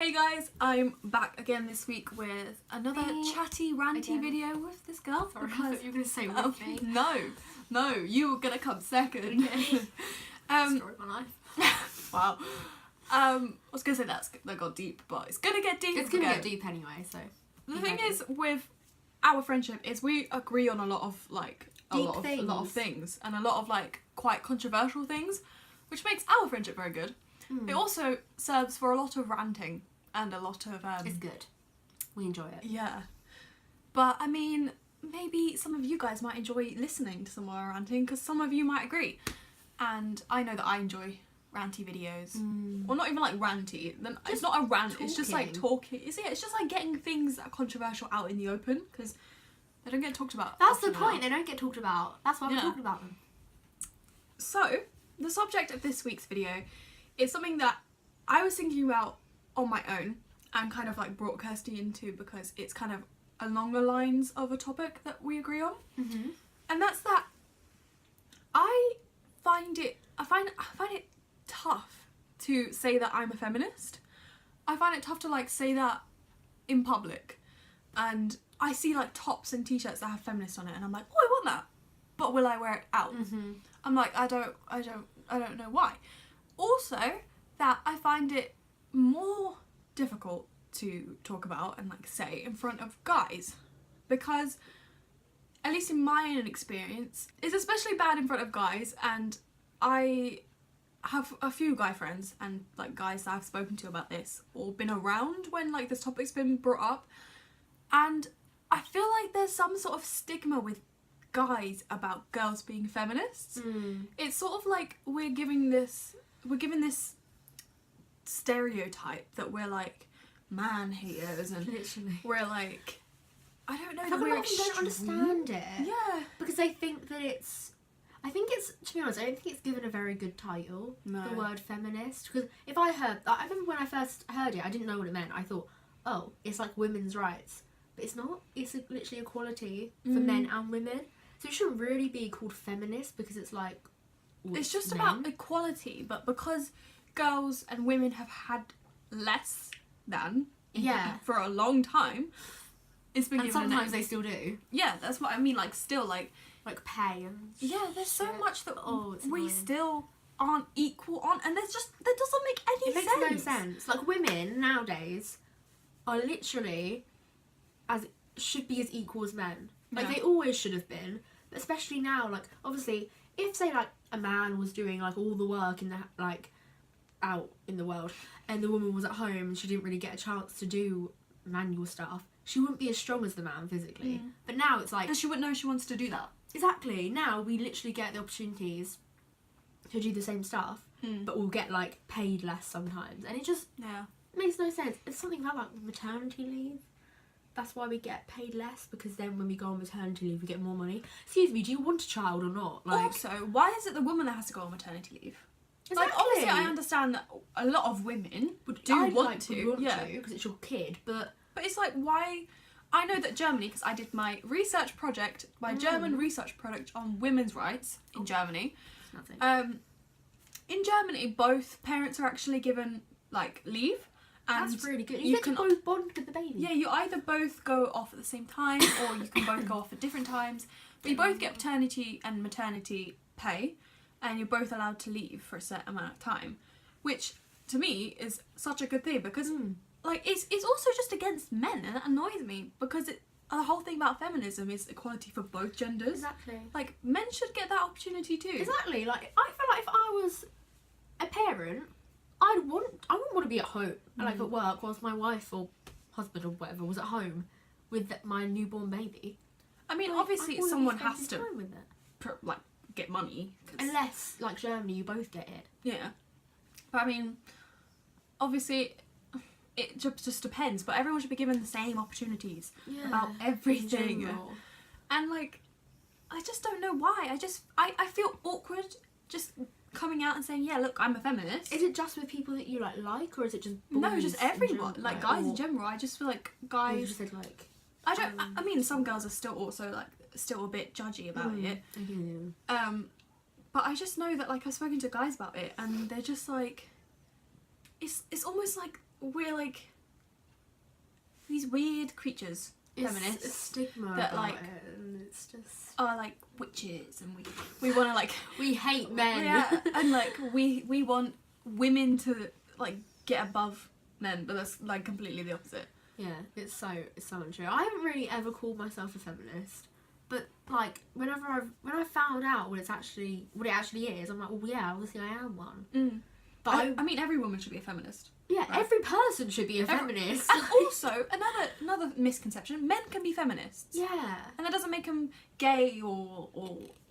Hey guys, I'm back again this week with another chatty, ranty video with this girl. Sorry, I thought you were going to say with me. No, you were going to come second. Okay. Story of my life. Wow. I was going to say that got deep, but it's going to get deep. It's going to get deep anyway, so. The thing is with our friendship is we agree on a lot of a lot of things and a lot of quite controversial things, which makes our friendship very good. It also serves for a lot of ranting and a lot of it's good. We enjoy it. Yeah. But I mean, maybe some of you guys might enjoy listening to some of our ranting because some of you might agree. And I know that I enjoy ranty videos. Well, not even ranty. It's not a rant, talking. It's just talking. It's just getting things that are controversial out in the open because they don't get talked about. That's the point, they don't get talked about. That's why we're talking about them. So, the subject of this week's video is something that I was thinking about on my own and kind of brought Kirsty into because it's kind of along the lines of a topic that we agree on. And that's that I find it tough to say that I'm a feminist. I find it tough to say that in public, and I see tops and t-shirts that have feminist on it and I'm like, oh, I want that, but will I wear it out? I'm like, I don't know why. Also, that I find it more difficult to talk about and say in front of guys, because at least in my own experience, it's especially bad in front of guys, and I have a few guy friends and guys that I've spoken to about this or been around when this topic's been brought up, and I feel like there's some sort of stigma with guys about girls being feminists. It's sort of we're given this stereotype that we're man haters and literally we're I don't know, that we're extreme. Don't understand it. Yeah, because they think that it's, I think it's, to be honest, I don't think it's given a very good title. No. The word feminist, because if I remember when I first heard it, I didn't know what it meant. I thought, oh, it's women's rights, but it's not. It's literally equality for men and women. So it shouldn't really be called feminist because it's it's just about equality, but because girls and women have had less than for a long time, it's been and given sometimes they still do. Yeah, that's what I mean. Still pay and there's so much that it's we annoying. Still aren't equal on, and that doesn't make any sense. It makes no sense. Women nowadays are literally should be as equal as men. They always should have been, but especially now. Obviously, if say a man was doing all the work in the out in the world, and the woman was at home and she didn't really get a chance to do manual stuff, she wouldn't be as strong as the man physically. But now it's and she wouldn't know she wants to do that. Exactly. Now we literally get the opportunities to do the same stuff, but we'll get paid less sometimes, and it just makes no sense. It's something about maternity leave. That's why we get paid less, because then when we go on maternity leave we get more money. Excuse me, do you want a child or not? Also, why is it the woman that has to go on maternity leave? Exactly. Obviously I understand that a lot of women want to, because it's your kid, but it's why. I know that Germany, because I did my research project, German research project on women's rights in Germany. In Germany, both parents are actually given leave. And that's really good. You can both bond with the baby. Yeah, you either both go off at the same time, or you can both go off at different times. But you both get paternity and maternity pay, and you're both allowed to leave for a certain amount of time, which to me is such a good thing, because it's also just against men, and that annoys me, because the whole thing about feminism is equality for both genders. Exactly. Men should get that opportunity too. Exactly. I feel if I was a parent, I wouldn't want to be at home, at work, whilst my wife or husband or whatever was at home with my newborn baby. I mean, obviously someone has to with it. Get money. Unless, Germany, you both get it. Yeah. But I mean, obviously, it just depends, but everyone should be given the same opportunities about everything. And I just don't know why. I feel awkward just coming out and saying, yeah, look, I'm a feminist. Is it just with people that you like or is it just boys? No, just everyone. Guys in general. I just feel guys. You just said I don't. I mean, some girls are still also still a bit judgy about it. But I just know that I've spoken to guys about it, and they're just it's almost we're like these weird creatures, feminists, a stigma that about like it, and it's just are like witches, and we want to like we hate men. yeah, and like we want women to like get above men, but that's like completely the opposite. Yeah, it's so untrue. I haven't really ever called myself a feminist, but like when I found out what it actually is, I'm like, well, yeah, obviously I am one. But I mean, every woman should be a feminist. Yeah, right? every person should be a feminist. And also, another misconception: men can be feminists. Yeah, and that doesn't make them gay or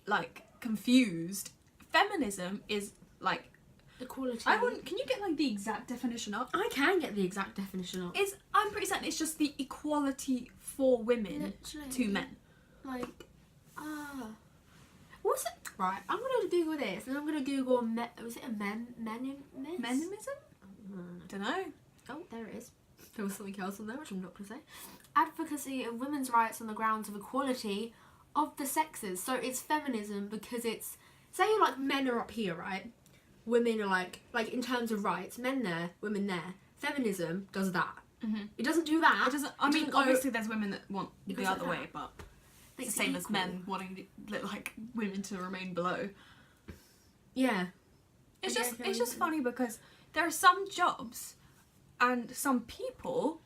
like confused. Feminism is like equality. Can you get like the exact definition up? I can get the exact definition up. I'm pretty certain it's just the equality for women to men. Like, what's it? Right, I'm gonna Google this, and I'm gonna Google was it a menimism? Don't know. Oh, there it is. There was something else on there, which I'm not gonna say. Advocacy of women's rights on the grounds of equality of the sexes. So it's feminism because it's, say like men are up here, right? Women are like in terms of rights, men there, women there. Feminism does that. Mm-hmm. It doesn't do that. It doesn't. I mean, obviously there's women that want the other like way, but it's the same as men wanting like women to remain below. Yeah. It's just funny because there are some jobs and some people,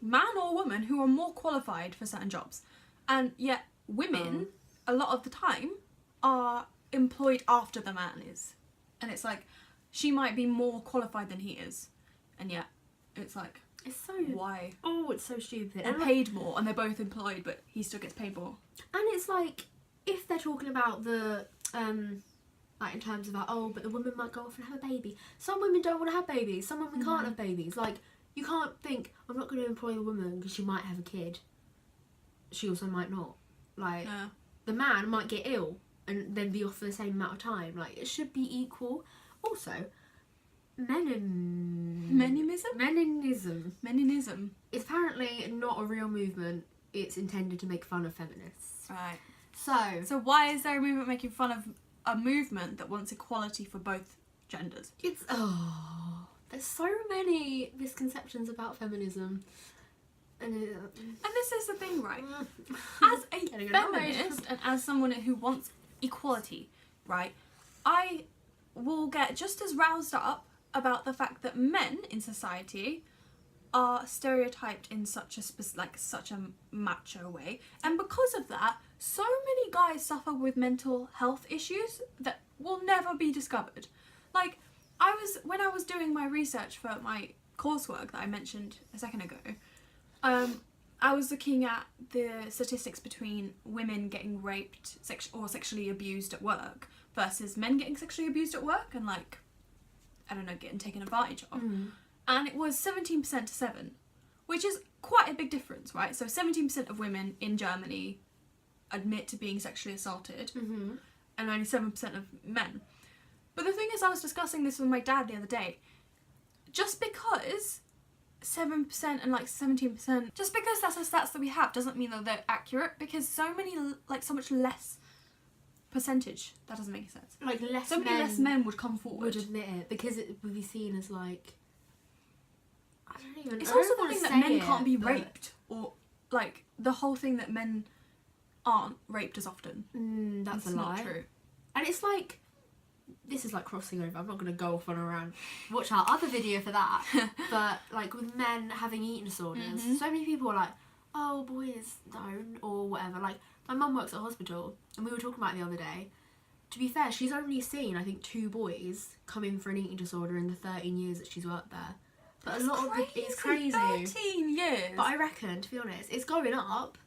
man or woman, who are more qualified for certain jobs, and yet women a lot of the time are employed after the man is, and it's like she might be more qualified than he is, and yet it's like, it's so why? Oh, it's so stupid. And paid more, and they're both employed, but he still gets paid more. And it's like, if they're talking about the like in terms of like, oh, but the woman might go off and have a baby. Some women don't want to have babies. Some women can't have babies. Like, you can't think, I'm not going to employ the woman because she might have a kid. She also might not. Like, the man might get ill and then be off for the same amount of time. Like, it should be equal. Also, Meninism is apparently not a real movement. It's intended to make fun of feminists. Right. So why is there a movement making fun of a movement that wants equality for both genders? There's so many misconceptions about feminism. And this is the thing, right? As a feminist and as someone who wants equality, right, I will get just as roused up about the fact that men in society are stereotyped in such a macho way, and because of that, so many guys suffer with mental health issues that will never be discovered. Like, when I was doing my research for my coursework that I mentioned a second ago, I was looking at the statistics between women getting raped or sexually abused at work versus men getting sexually abused at work and, like, I don't know, getting taken advantage of. And it was 17% to 7, which is quite a big difference, right? So 17% of women in Germany admit to being sexually assaulted, and only 7% of men. But the thing is, I was discussing this with my dad the other day. Just because 7% and like 17%, just because that's the stats that we have doesn't mean that they're accurate, because so much less percentage, that doesn't make sense. Like, many less men would come forward. Would admit it, because it would be seen as like, I don't even. It's also the thing that men can't be raped, or like the whole thing that men aren't raped as often. That's it's a not lie. true. And it's like, this is like crossing over. I'm not going to go off on a rant. Watch our other video for that. But like with men having eating disorders, so many people are like, oh, boys don't, or whatever. Like, my mum works at a hospital, and we were talking about it the other day. To be fair, she's only seen, I think, 2 boys come in for an eating disorder in the 13 years that she's worked there. But a lot of it's crazy. 13 years. But I reckon, to be honest, it's going up,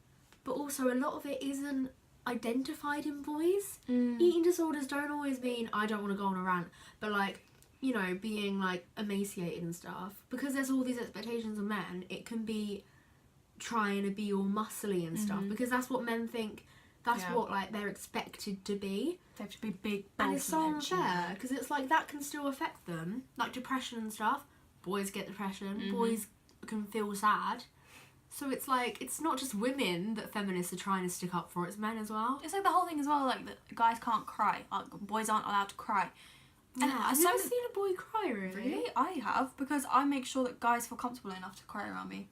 but also a lot of it isn't identified in boys. Eating disorders don't always mean, I don't want to go on a rant, but like, you know, being like emaciated and stuff. Because there's all these expectations of men, it can be trying to be all muscly and stuff, because that's what men think, that's what like they're expected to be. They have to be big, and it's so unfair, because it's like that can still affect them, like depression and stuff. Boys get depression, boys can feel sad. So it's like, it's not just women that feminists are trying to stick up for, it's men as well. It's like the whole thing as well, like that guys can't cry, boys aren't allowed to cry. And I've so never seen a boy cry, really. Really? I have, because I make sure that guys feel comfortable enough to cry around me.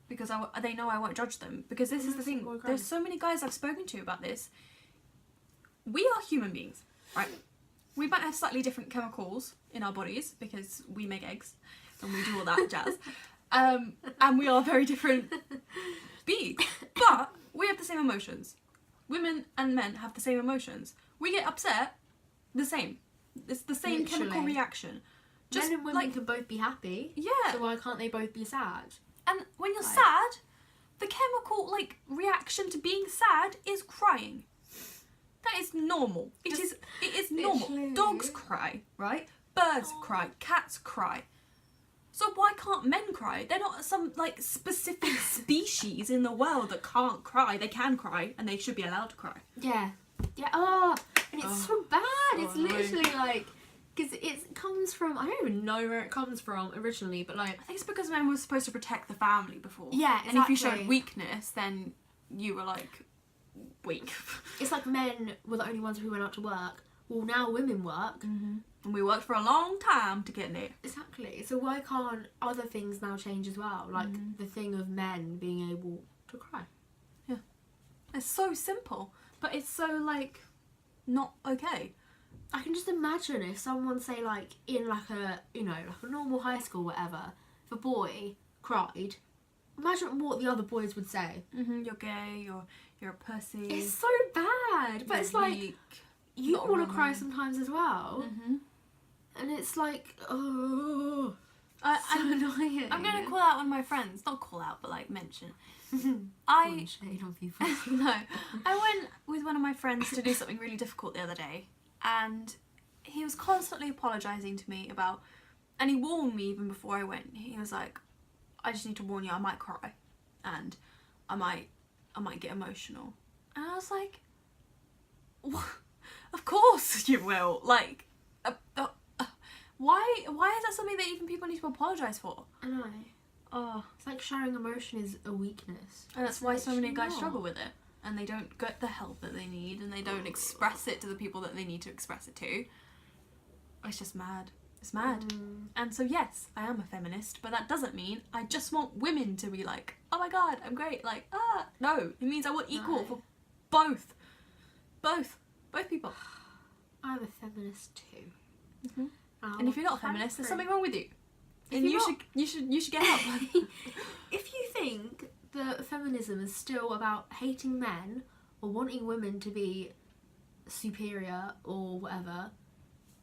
Because they know I won't judge them. Because this is the thing. There's so many guys I've spoken to about this. We are human beings, right? We might have slightly different chemicals in our bodies because we make eggs and we do all that jazz. And we are very different beings. But we have the same emotions. Women and men have the same emotions. We get upset the same. It's the same Literally. chemical reaction. Men and women can both be happy. Yeah. So why can't they both be sad? And when you're sad, the chemical reaction to being sad is crying. That is normal. It is normal. Literally. Dogs cry, right? Birds cry. Cats cry. So why can't men cry? They're not some specific species in the world that can't cry. They can cry and they should be allowed to cry. Yeah. Yeah. Oh, and it's so bad. So It's literally because it comes from, I don't even know where it comes from originally, but I think it's because men were supposed to protect the family before. Yeah, And if you exactly. showed weakness, then you were weak. it's like men were the only ones who went out to work. Well, now women work. Mm-hmm. And we worked for a long time to get there. Exactly. So why can't other things now change as well? Like the thing of men being able to cry. Yeah. It's so simple, but it's so not okay. I can just imagine if someone say in a normal high school whatever, if a boy cried, imagine what the other boys would say. Mm-hmm. You're gay. You're a pussy. It's so bad, but it's weak. You Not want to really. cry sometimes as well, and it's so annoying. I'm gonna call out one of my friends. Not call out, but mention. Shade on people. No, I went with one of my friends to do something really difficult the other day, and he was constantly apologising to me about, and he warned me even before I went. He was like, "I just need to warn you, I might cry, and I might get emotional," and I was like, "What? Of course you will. Why is that something that even people need to apologise for?" I know. Oh, It's like sharing emotion is a weakness. and that's why so many guys not. struggle with it, and they don't get the help that they need, and they don't express it to the people that they need to express it to. It's just mad. It's mad. And so yes, I am a feminist, but that doesn't mean I just want women to be like, "Oh my god, I'm great." No, it means I want equal for both people. I'm a feminist too. Mhm. And if you're not a feminist, there's something wrong with you. If And you're you should get help. If you think that feminism is still about hating men or wanting women to be superior or whatever,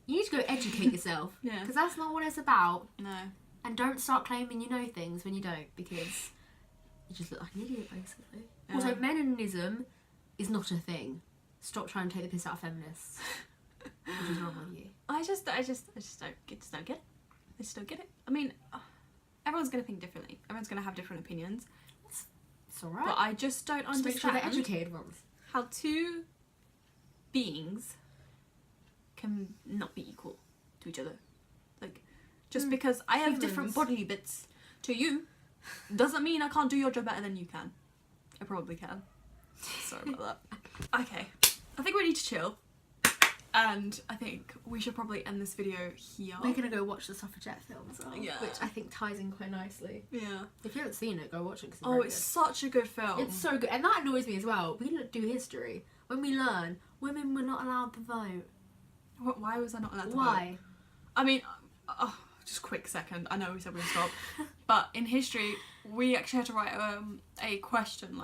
you need to go educate yourself. Yeah. Because that's not what it's about. No. And don't start claiming you know things when you don't, because you just look like an idiot, basically. Yeah. Also, meninism is not a thing. Stop trying to take the piss out of feminists. What is wrong with you? I just don't get it. I just don't get it. I mean, everyone's gonna think differently. Everyone's gonna have different opinions. It's alright. But I just don't Just make sure understand they're educated ones. how two beings can not be equal to each other. Just because I have different Humans. bodily bits to you doesn't mean I can't do your job better than you can. I probably can. Sorry about that. Okay, I think we need to chill. And I think we should probably end this video here. We're gonna go watch the suffragette film as well, Yeah. which I think ties in quite nicely. Yeah. If you haven't seen it, go watch it. 'Cause it's Oh, very it's good. such a good film. It's so good, and that annoys me as well. We do history when we learn women were not allowed to vote. Why was I not allowed to vote? Why? I mean, just quick second. I know we said we'd stop, but in history, we actually had to write a question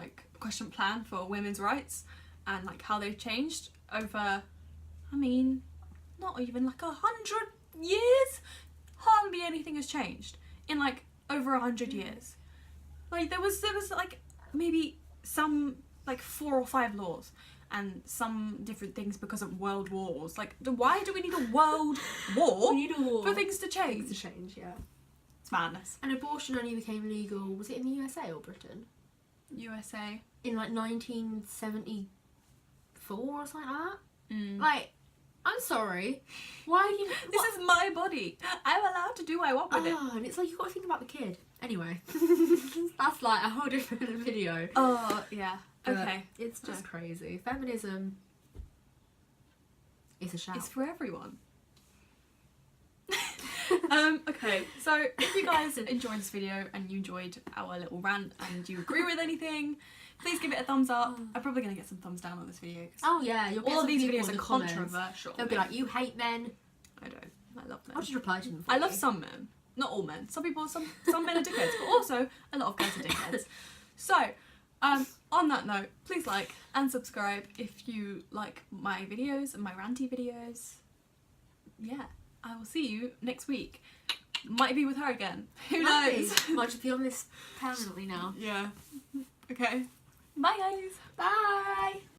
plan for women's rights and how they've changed over. I mean, not even 100 years. Hardly anything has changed in over 100 years. There was maybe some 4 or 5 laws and some different things because of world wars. Why do we need a world war We need a war for things to change? Things to change, yeah. It's madness. And abortion only became legal. Was it in the USA or Britain? USA. In 1974 or something like that. Mm. I'm sorry. Why do you? This is my body. I'm allowed to do what I want with it. Oh, and it's you've got to think about the kid. Anyway, that's a whole different video. Oh, yeah. But Okay. It's just crazy. Feminism is a shout. It's for everyone. Okay, so if you guys enjoyed this video and you enjoyed our little rant and you agree with anything, please give it a thumbs up. I'm probably going to get some thumbs down on this video. Oh yeah, you'll get all of some these people videos in are the comments. controversial. They'll be like, you hate men. I don't. I love men. I'll just reply to them. I love some men. Not all men. Some men are dickheads, but also a lot of guys are dickheads. So, on that note, please like and subscribe if you like my videos and my ranty videos. Yeah, I will see you next week. Might be with her again. Who knows? Might just be on this permanently now. Yeah. Okay. Bye, guys. Bye.